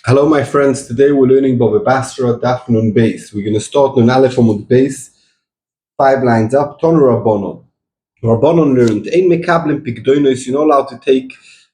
Hello, my friends. Today we're learning Bava Basra, Daf Nun Beis. We're going to start Nun Aleph Amud Beis, 5 lines up. Tonu Rabbanon. Rabbanon learned, Ein mekablim pikdonos. You're not allowed to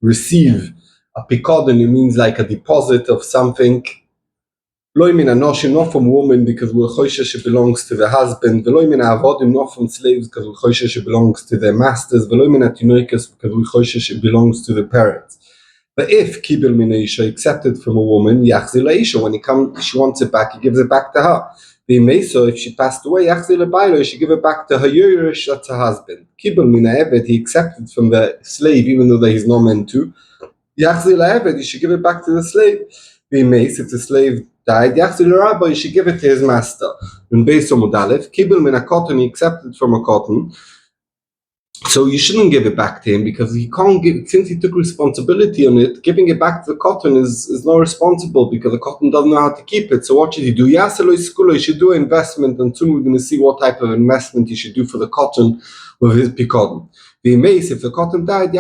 receive a pikadon. It means like a deposit of something. Lo min anoshim, not from women, because we're choishes, it belongs to the husband. V'lo min avodim, not from slaves, because we're choishes, it belongs to their masters. V'lo min atinoikas, because we're choishes, it belongs to the parents. But if kibel min isha, accepted from a woman, yachzil isha, when she wants it back, he gives it back to her. So if she passed away, yachzil bailo, she give it back to her yurish, that's her husband. Kibel min eved, he accepted from the slave, even though that he's not meant to. Yachzil eved, he should give it back to the slave. If the slave died, yachzil rabba, he should give it to his master. And based on Mudalef, kibel min a cotton, he accepted from a cotton. So you shouldn't give it back to him because he can't give, since he took responsibility on it, giving it back to the cotton is not responsible because the cotton doesn't know how to keep it. So what should he do? He should do an investment, and soon we're going to see what type of investment he should do for the cotton with his pikadon. If the cotton died, he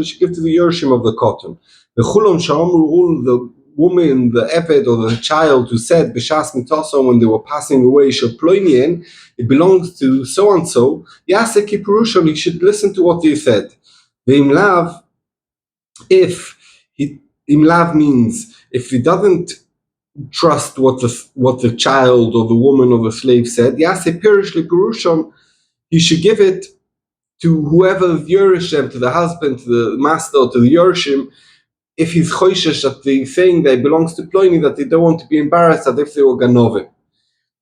should give to the Yershim of the cotton. The Chulon Shamru, all the woman, the Eved or the child who said B'shas Mitason when they were passing away, Shaploinien, it belongs to so and so. Yaseki Purushon, he should listen to what they said. Imlav, Imlav means if he doesn't trust what the child or the woman or the slave said, Yasek Pirishli Purushon, he should give it to whoever Yerishem, to the husband, to the master, or to the Yershim. If he's choishesh that they saying that it belongs to Ploini, that they don't want to be embarrassed that if they were ganovim.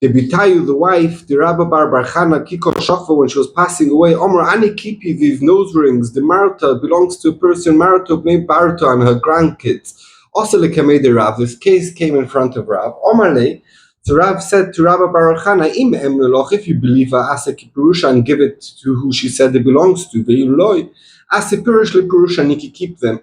The Bitayu, the wife, the Rabba Bar Barchana, Kiko Shafa, when she was passing away, Omar Ani Kipi, these nose rings, the Marta belongs to a person, Marta named Barta and her grandkids. Also, the Rav, this case came in front of Rav. Omar Le, so Rav said to Rabba Barchana, Im Emneloch, if you believe her, Asek Purusha and give it to who she said it belongs to, Veiloi, Asek Purushli Purusha, Niki keep them.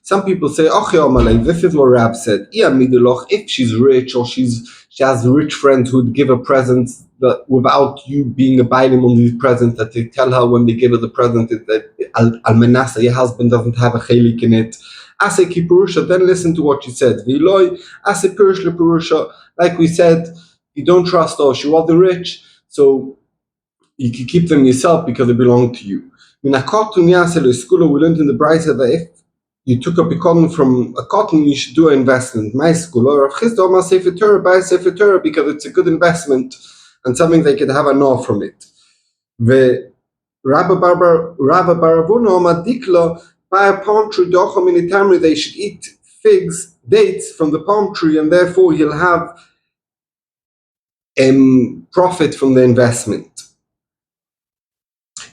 Some people say, this is what Rab said. If she's rich or she has rich friends who'd give her presents that without you being abiding on these presents, that they tell her when they give her the present that Al-Menasa, your husband doesn't have a chelik in it. Aseki Purusha, then listen to what she said. V'iloi, Asek Purusha, like we said, you don't trust her, she wasn't rich, so you can keep them yourself because they belong to you. We learned in the Brisa that if you took up a cotton from a cotton, you should do an investment. My school, or Chisda Sefer Torah, buy Sefer Torah because it's a good investment and something they could have a gnaw from it. The Rabba Baravuna Madikla, buy a palm tree, they should eat figs, dates from the palm tree, and therefore he'll have profit from the investment.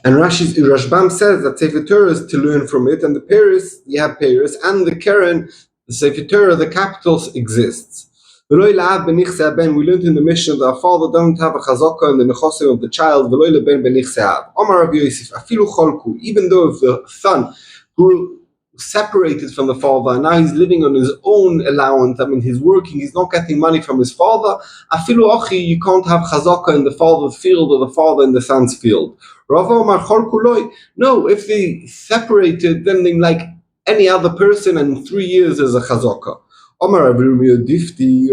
And Rashbam says that Sefer Torah is to learn from it, and the Paris, you have Paris, and the Keren, the Sefer Torah, the capital exists. We learned in the Mishnah that a father doesn't have a chazaka in the nechosim of the child, even though if the son who separated from the father and now he's living on his own allowance, he's working, he's not getting money from his father, you can't have chazaka in the father's field or the father in the son's field. No, if they separated, then they like any other person, and 3 years is a chazaka. Omar Ravim Yudifti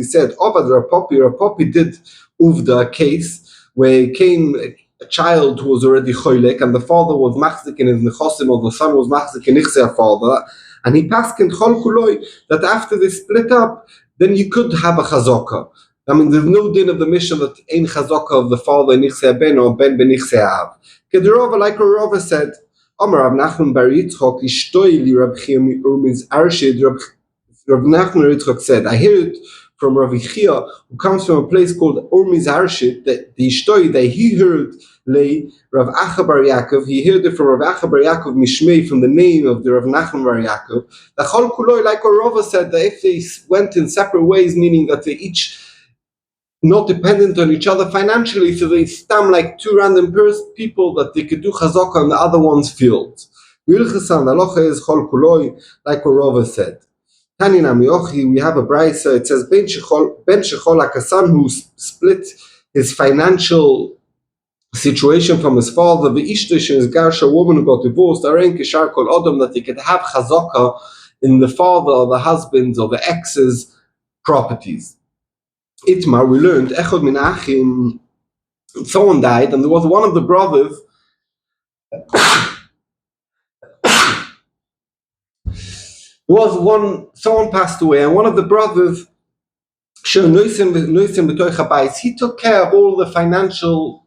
said, Rapopi did uvda case where came a child who was already choylek, and the father was machzik in his nechosim, or the son was machzik in ichsei father, and he passed in chol kuloi that after they split up, then you could have a chazaka. There's no din of the mission that ein chazaka of the father in ichsei ben or ben ichsei av. Kedirova, like Rava said, Amar Rav Nachman bar Yitzchok ishtoi li Rab Chayomi urmiz arshid. Rav Nachman Yitzchok said, I hear it from Rav Chia, who comes from a place called Urmiz Arshit, that the Ishtoi that he heard lay Rav Acha bar Yaakov, he heard it from Rav Acha bar Yaakov Mishmei, from the name of the Rav Nachman bar Yaakov. The Chol Kuloi, like Rava said, that if they went in separate ways, meaning that they each not dependent on each other financially, so they stam like two random people that they could do chazaka on the other one's fields. Vilchesan, the halacha is Chol Kuloi, like Rava said. We have a brisa. It says Ben Shechol Akasan, who split his financial situation from his father, the Ishtish and his Garsha, woman who got divorced, Aren Kishar Kol Odom, that he could have chazaka in the father or the husband's or the ex's properties. Itmar, we learned, Echod min Achim, someone died, and there was one of the brothers. Someone passed away, and one of the brothers, he took care of all the financial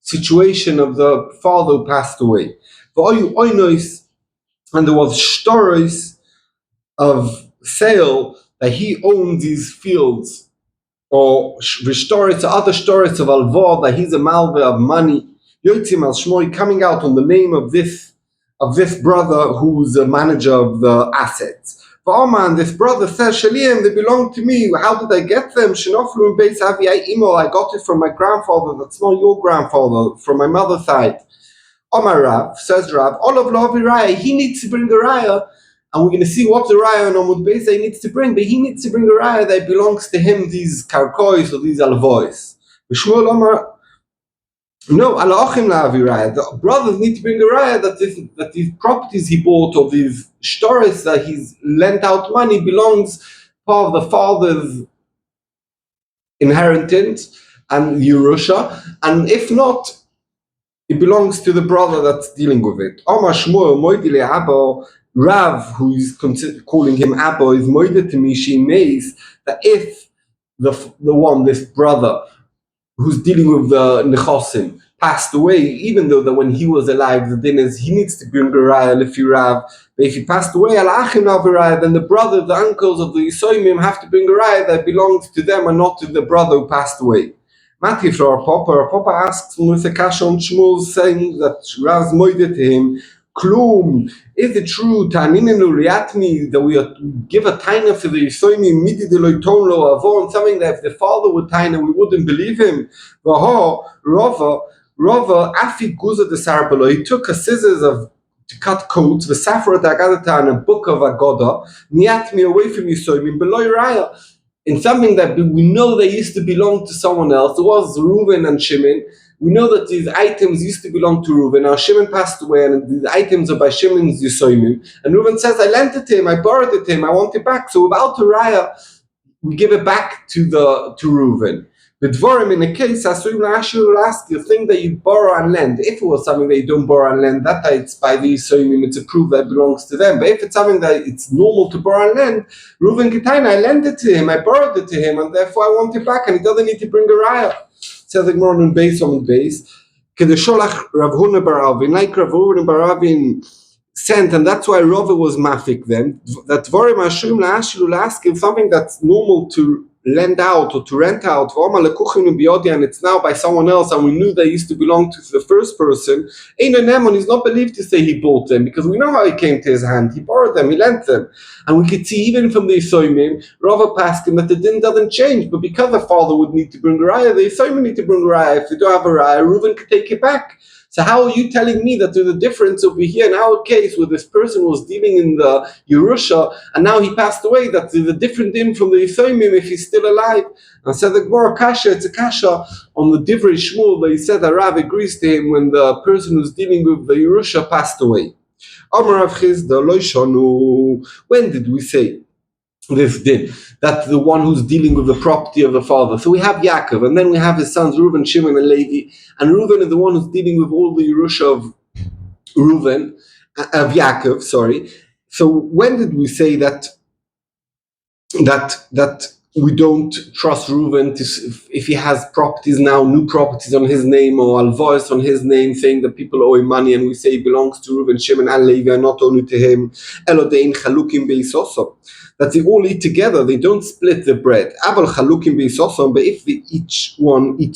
situation of the father who passed away. And there was stories of sale that he owned these fields, or stories to other stories of alvor that he's a malve of money. Yotzim al Shmoi, coming out on the name of this brother who's a manager of the assets. V'Oman, this brother says, Shaliem, they belong to me. How did I get them? Shenoflu beis avi imo, I got it from my grandfather. That's not your grandfather, from my mother's side. Omar Rav, says Rav, Olav Lovi Raya, he needs to bring a Raya, and we're going to see what the Raya on Amud Beis he needs to bring, but he needs to bring a Raya that belongs to him, these karkois or these alvois. Shmuel Omar, no, Alachim La'avi Raya, the brothers need to bring a Raya that these properties he bought or these shtoris that he's lent out money belongs part of the father's inheritance and Yerusha, and if not, it belongs to the brother that's dealing with it. Omar Shmuel Moidile Abba, Rav, who is calling him Abba, is Moide to me, she knows that if this brother who's dealing with the Nechosim passed away, even though that when he was alive, the din is he needs to bring a Raya Lefi Rav. But if he passed away, then the brother, the uncles of the Yisoimim have to bring a Raya that belongs to them and not to the brother who passed away. Matthew for our Papa asks Moshe Kasha on Shmuel, saying that Raz moided to him, Klum, is it true, Taninenu Riatmi, that we give a taina for the Yisoimi, Midi de Loitonlo Avon, something that if the father would taina, we wouldn't believe him. Vaho, Rava, Afi Guza de Sarbalo, he took a scissors to cut coats, the Safra Dagadata, and a book of Agoda, Niatmi away from Yisoimi, Beloy Raya. In something that we know they used to belong to someone else. It was Reuven and Shimon. We know that these items used to belong to Reuven. Now Shimon passed away, and these items are by Shimon's Yisoimim. And Reuven says, I lent it to him, I borrowed it to him, I want it back. So without a raya, we give it back to Reuven. But Dvorim, in a case, Asuim La'ashir will ask you, thing that you borrow and lend. If it was something that you don't borrow and lend, that it's by the Yisoimim, it's a proof that it belongs to them. But if it's something that it's normal to borrow and lend, Reuven Kitaina, I lent it to him, I borrowed it to him, and therefore I want it back, and he doesn't need to bring a raya. Says the Gemara on base, Kedesholach Rav Huna bar Avin, like Rav Huna bar Avin sent, and that's why Rava was mafik them, that Dvorim Asuim La'ashir will ask him something that's normal to lend out or to rent out, and it's now by someone else, and we knew they used to belong to the first person. He's not believed to say he bought them, because we know how he came to his hand. He borrowed them, he lent them, and we could see even from the Yisoimim, Rava passed him that the din doesn't change, but because the father would need to bring a raya, the Yisoimim need to bring a raya. If they don't have a raya, Reuven could take it back. So how are you telling me that there's a difference over here in our case where this person was dealing in the Yerusha and now he passed away, that there's a different din from the Yisoimim if he's still alive? And said the Gemara Kasha, it's a Kasha on the Divrei Shmuel that he said that Rav agrees to him when the person who's dealing with the Yerusha passed away. Amar Rav Chizda Lo Shanu, when did we say this din, that the one who's dealing with the property of the father? So we have Yaakov, and then we have his sons Reuven, Shimon, and Levi, and Reuven is the one who's dealing with all the Yerusha of Yaakov. Sorry. So when did we say that we don't trust Reuven if he has properties now, new properties on his name, or alvois on his name, saying that people owe him money, and we say it belongs to Reuven, Shimon, and Levi, and not only to him. Elodein chalukim beisoso, that they all eat together, they don't split the bread. Abel chalukim beisoso, but if they each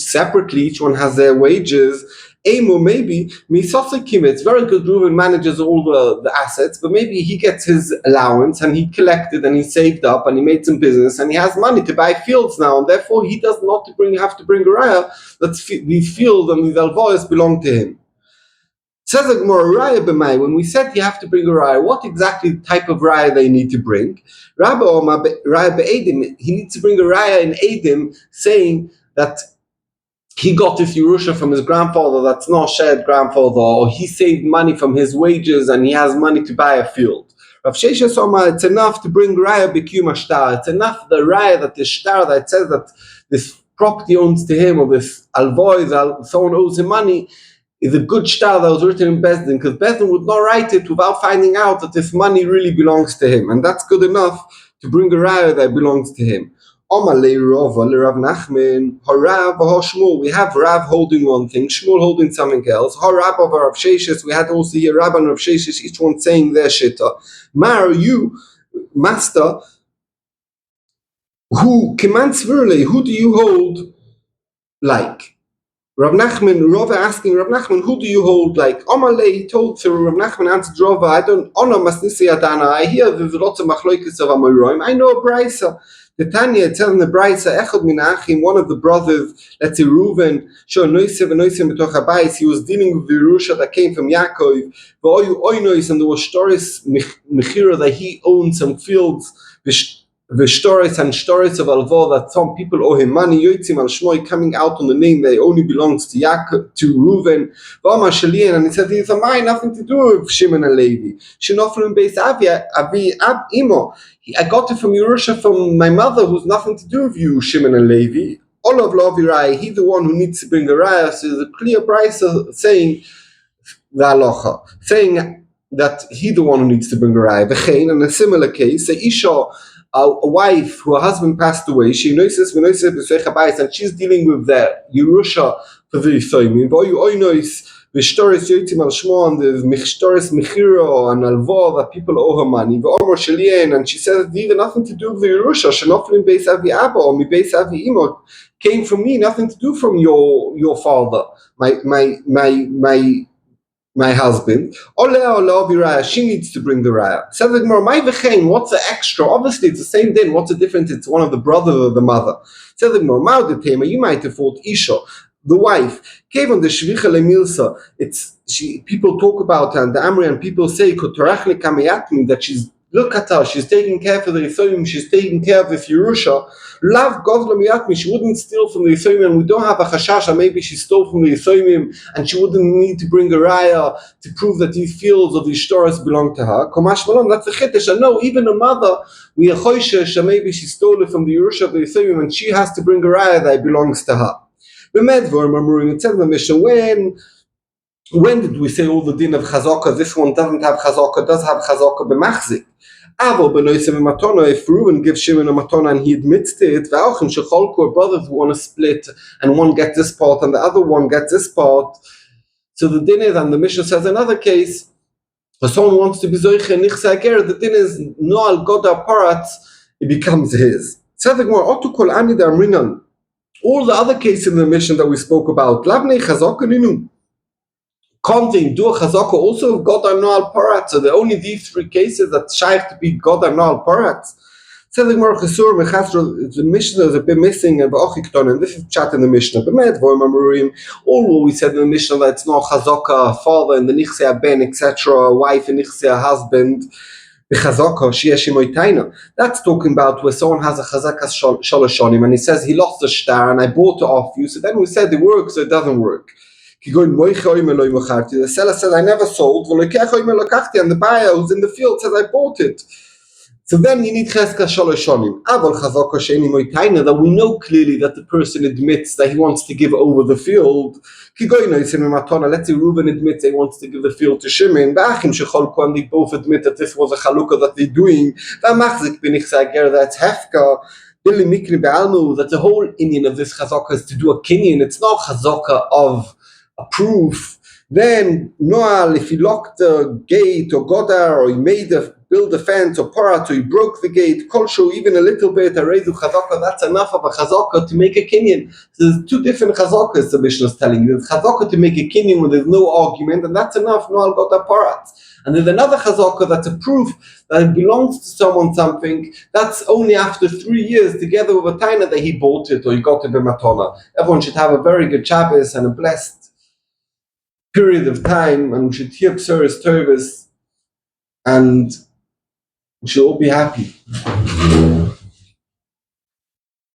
separately, each one has their wages. Amo, maybe Misosakim, it's very good. Reuven manages all the assets, but maybe he gets his allowance and he collected and he saved up and he made some business and he has money to buy fields now, and therefore he does not have to bring a raya. These fields and these alvois belong to him. Says the Gemara, raya b'may. When we said you have to bring a raya, what exactly type of raya they need to bring? Rabbi Omar raya be'edim. He needs to bring a raya in edim, saying that he got this Yerusha from his grandfather that's not shared grandfather, or he saved money from his wages and he has money to buy a field. Rav Sheshes Omar, it's enough to bring raya b'kiyum shtar. It's enough the raya that the shtar that says that this property owns to him, or this alvoy, someone owes him money, is a good shtar that was written in Bezdin, because Bezdin would not write it without finding out that this money really belongs to him, and that's good enough to bring a raya that belongs to him. Omar le Rav Nachman, Harav Shmuel. We have Rav holding one thing, Shmuel holding something else. Harav of Rav Sheshes. We had also here Rav and Rav Sheshes, each one saying their shitta. Mar, you, master, who do you hold like? Rav Nachman, Rava asking Rav Nachman, who do you hold like? Omale, he told to Rav Nachman, answered Rava, I don't honor Masnisi Adana. I hear there's lots of machloikis of Amoraim. I know a Braisa. The Tanya, it says in the Braisa, Echad min Achim, one of the brothers, let's say Reuven, Shor Noisev and Noisev betoch habayis, he was dealing with the Yerusha that came from Yaakov, V'oyu Oinois, and there was Shtoris Mechira that he owned some fields, the stories and stories of Alvo, that some people owe him money, Yoitzim al Shmoi, coming out on the name that only belongs to Yaakov, to Reuven, V'amar Shalien, and he said, these are mine, nothing to do with Shimon and Levi. Shenoflim Beis Avi Ab Imo. I got it from Yerusha, from my mother, who's nothing to do with you, Shimon and Levi. Olav Lovi Rai, he's the one who needs to bring a raya. So there's a clear price saying the halacha, saying that he's the one who needs to bring a raya. V'chein, in a similar case, a Isha, a wife who her husband passed away, she noises and she's dealing with the Yerusha for the Yisoyim. The Shtoris Yoitzim al Shmo, and the Shtoris Mechiro and Alvo, that people owe her money. V'omar Shalien, and she says it even nothing to do with the Yerusha. Shenoflim Beis Avi Abba or mi Beis Avi Imo, came from me, nothing to do from your father, my husband. She needs to bring the raya. Says the Gemara, what's the extra? Obviously, it's the same din. What's the difference? It's one of the brothers or the mother. Says the Gemara, you might have thought Isha, the wife, gave on the shvicha lemilsa. People talk about her, and the Amrian people say that she's, look at her, she's taking care for the Yisoyim, she's taking care of this Yerusha. Lav Govla Miyatmi, she wouldn't steal from the Yisoyim, and we don't have a chashasha, maybe she stole from the Yisoyim, and she wouldn't need to bring a raya to prove that these fields or these stores belong to her. Komash Malon, that's a chiddush. And no, even a mother, we are choishesh, maybe she stole it from the Yerusha of the Yisoyim, and she has to bring a raya that it belongs to her. It says in the Mishnah, when did we say all the din of chazaka? This one doesn't have chazaka, does have chazaka b'machzik. If Reuven gives Shimon a matona and he admits to it, brothers who want to split, and one gets this part and the other one gets this part. So the din is, and the Mishnah says another case, if someone wants to be zoiche nichse ager, the din is no al goda paratz, it becomes his. Says the Gemara, all the other cases in the Mishnah that we spoke about, lavnei chazaka ninu. Can't they do a chazaka also of God or Noal Parat? So there are only these three cases that shaykh to be God or Noal Parat. Says the Gemara Chesur Mechasra, the Mishnah is a bit missing, and this is chat in the Mishnah. All what we said in the Mishnah, that it's not chazaka, father and the nichse ben, etc., wife and nichse husband. That's talking about where someone has a chazaka shaloshonim and he says he lost a shtar and I bought it off you. So then we said it works or it doesn't work. The seller says I never sold, and the buyer who's in the field says I bought it. So then you need cheska shaloshonim. That we know clearly that the person admits that he wants to give over the field. Let's say Reuven admits he wants to give the field to Shimon. And they both admit that this was a chalukah that they're doing. That's hefka. That the whole inyan of this chazaka is to do a kinyan. It's not chazaka of a proof. Then Noal, if he locked the gate or godar, or he build a fence or parat, or he broke the gate, kolshu, even a little bit, arezu chazaka, that's enough of a chazaka to make a kinyan. So there's two different chazakas the Mishnah is telling you. There's chazaka to make a kinyan when there's no argument, and that's enough, Noal godar parat. And there's another chazaka that's a proof that it belongs to someone something, that's only after 3 years, together with a taina that he bought it or he got it b'matona. Everyone should have a very good Shabbos and a blessed period of time, and we should hear Psuris Tovas, and we should all be happy.